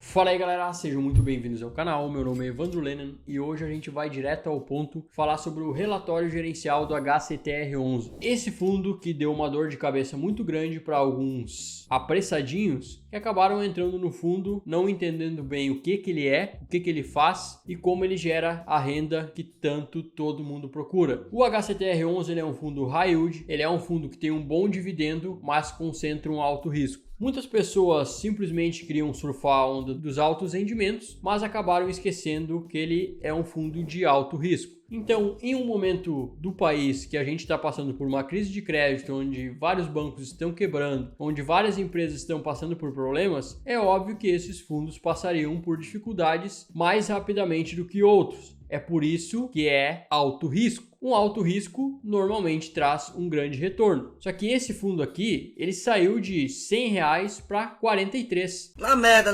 Fala aí galera, sejam muito bem-vindos ao canal, meu nome é Evandro Lennon e hoje a gente vai direto ao ponto falar sobre o relatório gerencial do HCTR11. Esse fundo que deu uma dor de cabeça muito grande para alguns apressadinhos que acabaram entrando no fundo não entendendo bem o que ele é, o que ele faz e como ele gera a renda que tanto todo mundo procura. O HCTR11 ele é um fundo high yield, ele é um fundo que tem um bom dividendo, mas concentra um alto risco. Muitas pessoas simplesmente queriam surfar a onda dos altos rendimentos, mas acabaram esquecendo que ele é um fundo de alto risco. Então, em um momento do país que a gente está passando por uma crise de crédito, onde vários bancos estão quebrando, onde várias empresas estão passando por problemas, é óbvio que esses fundos passariam por dificuldades mais rapidamente do que outros. É por isso que é alto risco. Um alto risco normalmente traz um grande retorno. Só que esse fundo aqui, ele saiu de R$100 para 43. Na merda.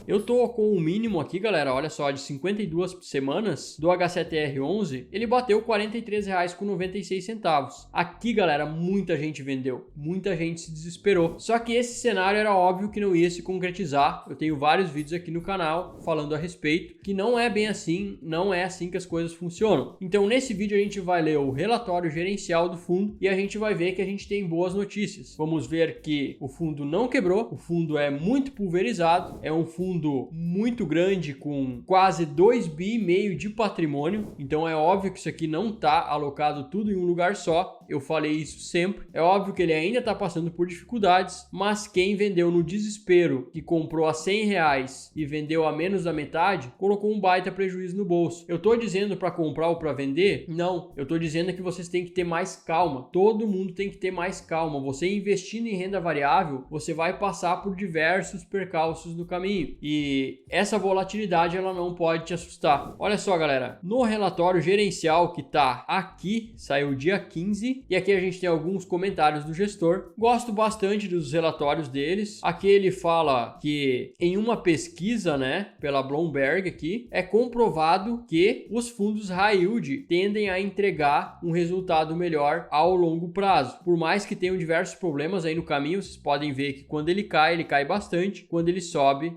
Eu tô com o mínimo aqui, galera, olha só, de 52 semanas do HCTR11, ele bateu R$43,96. Aqui, galera, muita gente vendeu, muita gente se desesperou. Só que esse cenário era óbvio que não ia se concretizar. Eu tenho vários vídeos aqui no canal falando a respeito, que não é bem assim, não é assim que as coisas funcionam. Então, nesse vídeo a gente vai ler o relatório gerencial do fundo e a gente vai ver que a gente tem boas notícias. Vamos ver que o fundo não quebrou, o fundo é muito pulverizado, é um fundo muito grande com quase 2,5 bi de patrimônio, então é óbvio que isso aqui não está alocado tudo em um lugar só, eu falei isso sempre. É óbvio que ele ainda está passando por dificuldades, mas quem vendeu no desespero, que comprou a R$100 e vendeu a menos da metade, colocou um baita prejuízo no bolso. Eu estou dizendo para comprar ou para vender? Não, eu estou dizendo que vocês têm que ter mais calma. Todo mundo tem que ter mais calma. Você investindo em renda variável, você vai passar por diversos percalços no caminho. E essa volatilidade ela não pode te assustar. Olha só, galera. No relatório gerencial que está aqui, saiu dia 15. E aqui a gente tem alguns comentários do gestor. Gosto bastante dos relatórios deles. Aqui ele fala que em uma pesquisa, né, pela Bloomberg aqui, é comprovado que os fundos high yield tendem a entregar um resultado melhor ao longo prazo. Por mais que tenham diversos problemas aí no caminho, vocês podem ver que quando ele cai bastante. Quando ele sobe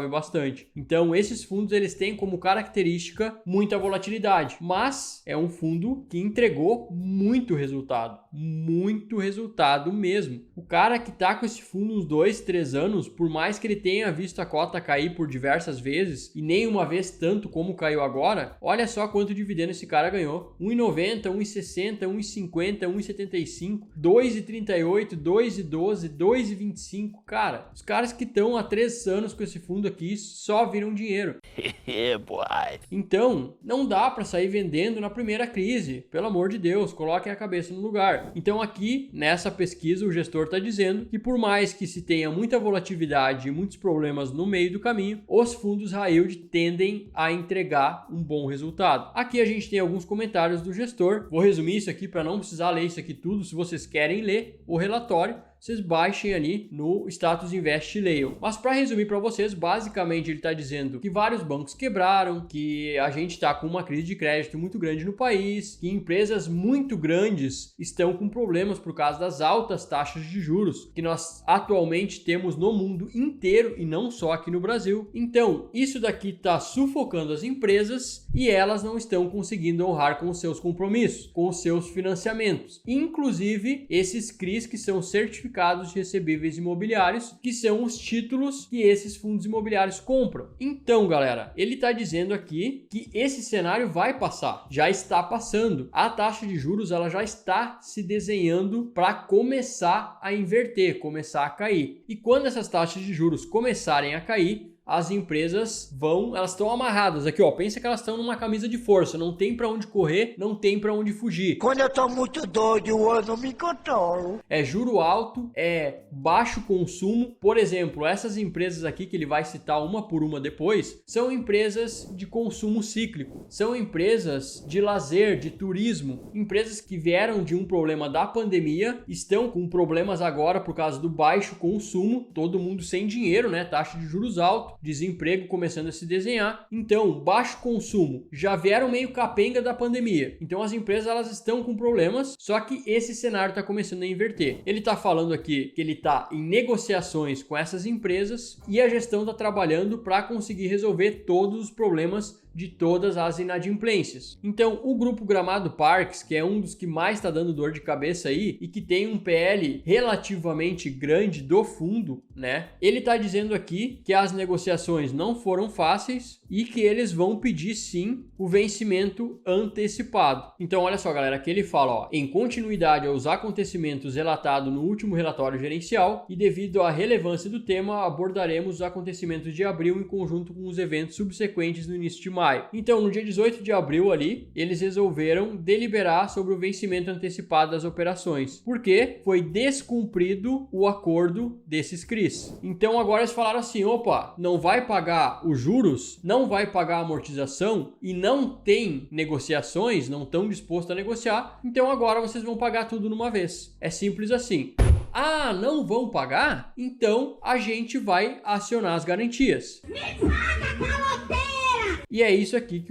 bastante. Então, esses fundos eles têm como característica muita volatilidade, mas é um fundo que entregou muito resultado mesmo. O cara que tá com esse fundo uns 2, 3 anos, por mais que ele tenha visto a cota cair por diversas vezes e nem uma vez tanto como caiu agora, olha só quanto dividendo esse cara ganhou. 1,90, 1,60, 1,50, 1,75, 2,38, 2,12, 2,25. Cara, os caras que estão há 3 anos com esse fundo aqui só viram dinheiro. Então, não dá para sair vendendo na primeira crise. Pelo amor de Deus, coloquem a cabeça no lugar. Então aqui, nessa pesquisa, o gestor está dizendo que por mais que se tenha muita volatilidade e muitos problemas no meio do caminho, os fundos high yield tendem a entregar um bom resultado. Aqui a gente tem alguns comentários do gestor. Vou resumir isso aqui para não precisar ler isso aqui tudo. Se vocês querem ler o relatório, vocês baixem ali no Status Invest e leiam. Mas para resumir para vocês, basicamente ele está dizendo que vários bancos quebraram, que a gente está com uma crise de crédito muito grande no país, que empresas muito grandes estão com problemas por causa das altas taxas de juros que nós atualmente temos no mundo inteiro e não só aqui no Brasil. Então, isso daqui está sufocando as empresas e elas não estão conseguindo honrar com os seus compromissos, com os seus financiamentos. Inclusive, esses CRIs que são certificados de recebíveis imobiliários, que são os títulos que esses fundos imobiliários compram. Então, galera, ele está dizendo aqui que esse cenário vai passar, já está passando. A taxa de juros ela já está se desenhando para começar a inverter, começar a cair. E quando essas taxas de juros começarem a cair, as empresas elas estão amarradas aqui, ó. Pensa que elas estão numa camisa de força, não tem para onde correr, não tem para onde fugir. Quando eu tô muito doido, eu não me controlo. É juro alto, é baixo consumo. Por exemplo, essas empresas aqui que ele vai citar uma por uma depois, são empresas de consumo cíclico, são empresas de lazer, de turismo, empresas que vieram de um problema da pandemia, estão com problemas agora por causa do baixo consumo, todo mundo sem dinheiro, né? Taxa de juros alto. desemprego começando a se desenhar. Então, baixo consumo, já vieram meio capenga da pandemia. Então, as empresas elas estão com problemas, só que esse cenário está começando a inverter. Ele está falando aqui que ele está em negociações com essas empresas e a gestão está trabalhando para conseguir resolver todos os problemas de todas as inadimplências. Então, o grupo Gramado Parques, que é um dos que mais está dando dor de cabeça aí e que tem um PL relativamente grande do fundo, né? Ele está dizendo aqui que as negociações não foram fáceis e que eles vão pedir sim o vencimento antecipado. Então, olha só, galera, aqui ele fala, ó, em continuidade aos acontecimentos relatados no último relatório gerencial e devido à relevância do tema, abordaremos os acontecimentos de abril em conjunto com os eventos subsequentes no início de maio. Então, no dia 18 de abril ali, eles resolveram deliberar sobre o vencimento antecipado das operações, porque foi descumprido o acordo desses CRIs. Então, agora eles falaram assim, opa, não vai pagar os juros, não vai pagar a amortização e não tem negociações, não estão dispostos a negociar, então agora vocês vão pagar tudo numa vez. É simples assim. Ah, não vão pagar? Então a gente vai acionar as garantias. E é isso aqui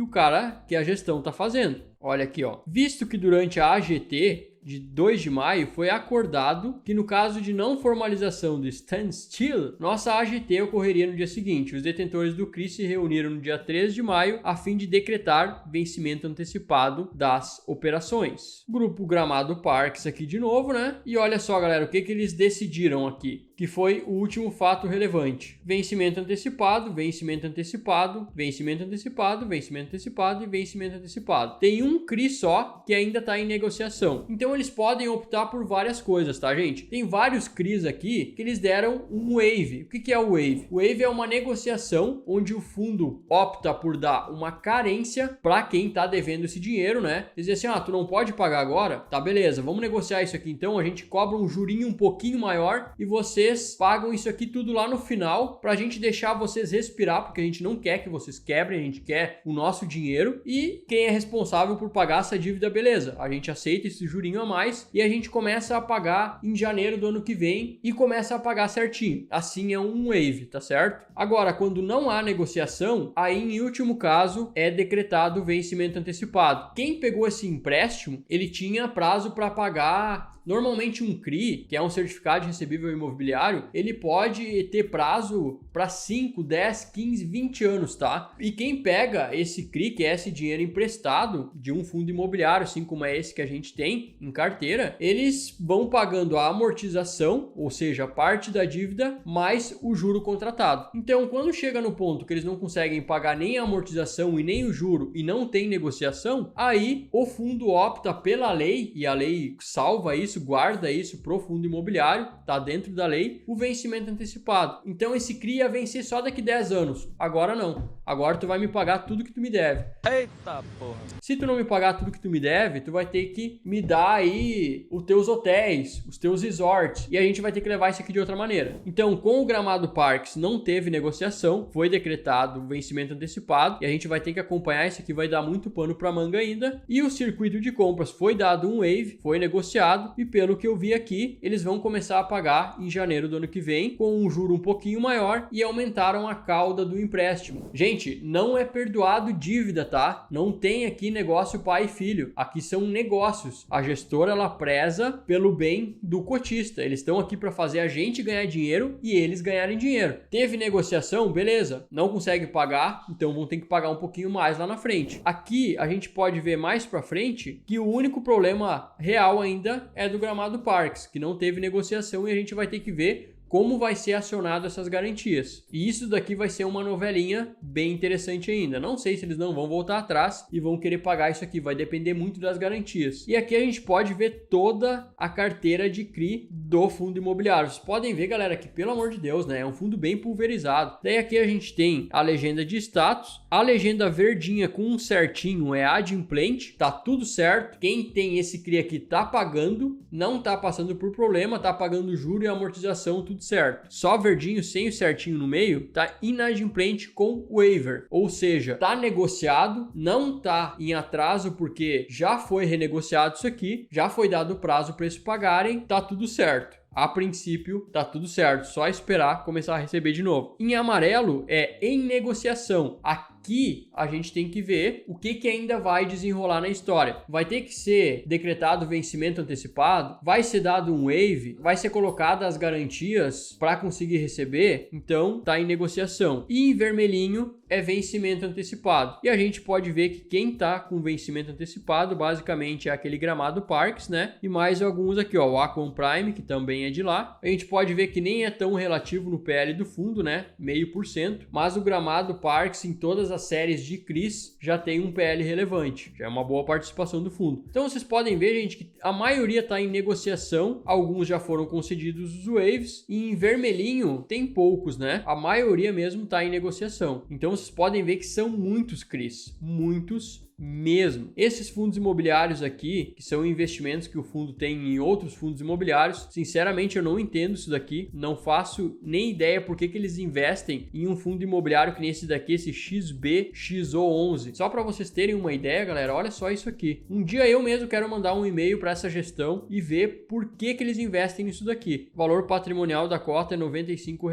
que a gestão está fazendo. Olha aqui, ó. Visto que durante a AGT de 2 de maio foi acordado que no caso de não formalização do standstill, nossa AGT ocorreria no dia seguinte. Os detentores do CRI se reuniram no dia 13 de maio a fim de decretar vencimento antecipado das operações. Grupo Gramado Parques aqui de novo, né? E olha só, galera, o que eles decidiram aqui, que foi o último fato relevante. Vencimento antecipado, vencimento antecipado, vencimento antecipado, vencimento antecipado e vencimento antecipado. Tem um CRI só que ainda está em negociação. Então eles podem optar por várias coisas, tá, gente? Tem vários CRIs aqui que eles deram um waive. O que é o waive? O waive é uma negociação onde o fundo opta por dar uma carência para quem tá devendo esse dinheiro, né? Eles dizem assim, tu não pode pagar agora? Tá, beleza, vamos negociar isso aqui então, a gente cobra um jurinho um pouquinho maior e vocês pagam isso aqui tudo lá no final pra gente deixar vocês respirar, porque a gente não quer que vocês quebrem, a gente quer o nosso dinheiro e quem é responsável por pagar essa dívida, beleza, a gente aceita esse jurinho a mais e a gente começa a pagar em janeiro do ano que vem e começa a pagar certinho. Assim é um waive, tá certo? Agora, quando não há negociação, aí em último caso é decretado o vencimento antecipado. Quem pegou esse empréstimo, ele tinha prazo para pagar. Normalmente um CRI, que é um certificado de recebível imobiliário, ele pode ter prazo para 5, 10, 15, 20 anos, tá? E quem pega esse CRI, que é esse dinheiro emprestado de um fundo imobiliário, assim como é esse que a gente tem em carteira, eles vão pagando a amortização, ou seja, parte da dívida, mais o juro contratado. Então, quando chega no ponto que eles não conseguem pagar nem a amortização e nem o juro e não tem negociação, aí o fundo opta pela lei, e a lei salva isso, guarda isso pro fundo imobiliário, tá dentro da lei, o vencimento antecipado. Então esse CRI ia vencer só daqui 10 anos. Agora não. Agora tu vai me pagar tudo que tu me deve. Eita porra. Se tu não me pagar tudo que tu me deve, tu vai ter que me dar aí os teus hotéis, os teus resorts, e a gente vai ter que levar isso aqui de outra maneira. Então, com o Gramado Parques não teve negociação, foi decretado o vencimento antecipado, e a gente vai ter que acompanhar isso aqui, vai dar muito pano pra manga ainda. E o circuito de compras foi dado um waive, foi negociado, e pelo que eu vi aqui, eles vão começar a pagar em janeiro do ano que vem, com um juro um pouquinho maior, e aumentaram a cauda do empréstimo. Gente, não é perdoado dívida, tá? Não tem aqui negócio pai e filho. Aqui são negócios. A gestora, ela preza pelo bem do cotista. Eles estão aqui para fazer a gente ganhar dinheiro e eles ganharem dinheiro. Teve negociação? Beleza. Não consegue pagar, então vão ter que pagar um pouquinho mais lá na frente. Aqui, a gente pode ver mais para frente que o único problema real ainda é do Gramado Parques, que não teve negociação e a gente vai ter que ver como vai ser acionado essas garantias. E isso daqui vai ser uma novelinha bem interessante ainda. Não sei se eles não vão voltar atrás e vão querer pagar isso aqui. Vai depender muito das garantias. E aqui a gente pode ver toda a carteira de CRI do fundo imobiliário. Vocês podem ver, galera, que pelo amor de Deus, né? É um fundo bem pulverizado. Daí aqui a gente tem a legenda de status. A legenda verdinha com um certinho é adimplente. Tá tudo certo. Quem tem esse CRI aqui tá pagando. Não tá passando por problema. Tá pagando juro e amortização, tudo certo. Só verdinho sem o certinho no meio tá inadimplente com waiver, ou seja, tá negociado, não tá em atraso porque já foi renegociado isso aqui, já foi dado prazo para eles pagarem, tá tudo certo. a princípio tá tudo certo, só esperar começar a receber de novo. Em amarelo é em negociação. Aqui a gente tem que ver o que ainda vai desenrolar na história. Vai ter que ser decretado vencimento antecipado? Vai ser dado um waive? Vai ser colocada as garantias para conseguir receber? Então tá em negociação. E em vermelhinho é vencimento antecipado. E a gente pode ver que quem tá com vencimento antecipado basicamente é aquele Gramado Parks, né? E mais alguns aqui, ó, o Aquam Prime, que também é de lá. A gente pode ver que nem é tão relativo no PL do fundo, né? 0,5%, mas o Gramado Parks em todas as séries de CRIs já tem um PL relevante, já é uma boa participação do fundo. Então vocês podem ver, gente, que a maioria está em negociação, alguns já foram concedidos os waivers, e em vermelhinho tem poucos, né? A maioria mesmo está em negociação. Então vocês podem ver que são muitos CRIs, muitos mesmo. Esses fundos imobiliários aqui, que são investimentos que o fundo tem em outros fundos imobiliários, sinceramente eu não entendo isso daqui, não faço nem ideia por que eles investem em um fundo imobiliário que nem esse daqui, esse XBXO11. Só para vocês terem uma ideia, galera, olha só isso aqui. Um dia eu mesmo quero mandar um e-mail para essa gestão e ver por que eles investem nisso daqui. O valor patrimonial da cota é R$ 95.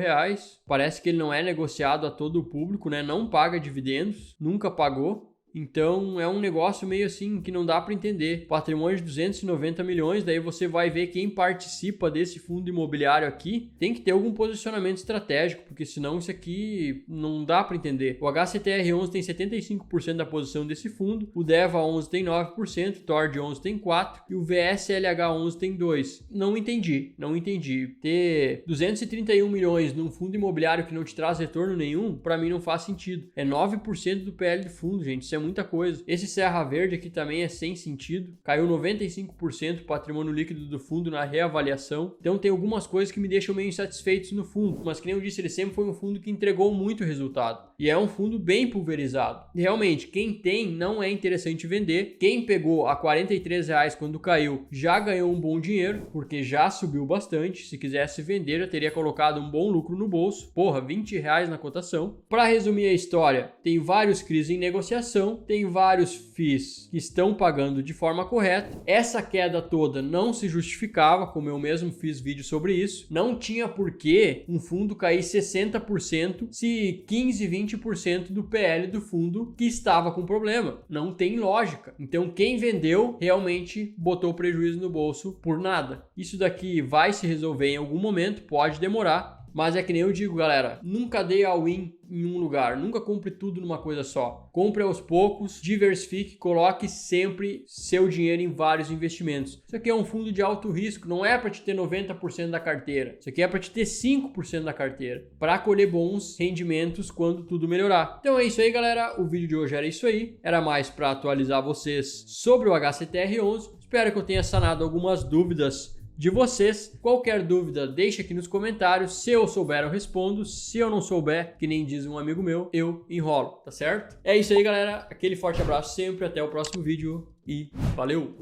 Parece que ele não é negociado a todo o público, né? Não paga dividendos, nunca pagou. Então é um negócio meio assim que não dá para entender. Patrimônio de 290 milhões, daí você vai ver quem participa desse fundo imobiliário aqui. Tem que ter algum posicionamento estratégico, porque senão isso aqui não dá para entender. O HCTR11 tem 75% da posição desse fundo, o DEVA11 tem 9%, o TORD11 tem 4% e o VSLH11 tem 2%. Não entendi. Ter 231 milhões num fundo imobiliário que não te traz retorno nenhum, para mim não faz sentido. É 9% do PL do fundo, gente. Isso é muita coisa. Esse Serra Verde aqui também é sem sentido. Caiu 95% o patrimônio líquido do fundo na reavaliação. Então tem algumas coisas que me deixam meio insatisfeitos no fundo. Mas que nem eu disse, ele sempre foi um fundo que entregou muito resultado. E é um fundo bem pulverizado. E realmente, quem tem não é interessante vender. Quem pegou a R$ 43 quando caiu já ganhou um bom dinheiro, porque já subiu bastante. Se quisesse vender, já teria colocado um bom lucro no bolso. Porra, R$ 20 na cotação. Para resumir a história, tem vários CRIs em negociação. Tem vários FIIs que estão pagando de forma correta. Essa queda toda não se justificava, como eu mesmo fiz vídeo sobre isso. Não tinha por que um fundo cair 60% se 15, 20% do PL do fundo que estava com problema. Não tem lógica. Então quem vendeu realmente botou prejuízo no bolso por nada. Isso daqui vai se resolver em algum momento, pode demorar. Mas é que nem eu digo, galera, nunca dê all-in em um lugar, nunca compre tudo numa coisa só. Compre aos poucos, diversifique, coloque sempre seu dinheiro em vários investimentos. Isso aqui é um fundo de alto risco, não é para te ter 90% da carteira. Isso aqui é para te ter 5% da carteira, para colher bons rendimentos quando tudo melhorar. Então é isso aí, galera, o vídeo de hoje era isso aí, era mais para atualizar vocês sobre o HCTR11. Espero que eu tenha sanado algumas dúvidas de vocês. Qualquer dúvida, deixa aqui nos comentários. Se eu souber, eu respondo. Se eu não souber, que nem diz um amigo meu, eu enrolo, tá certo? É isso aí, galera. Aquele forte abraço sempre. Até o próximo vídeo e valeu!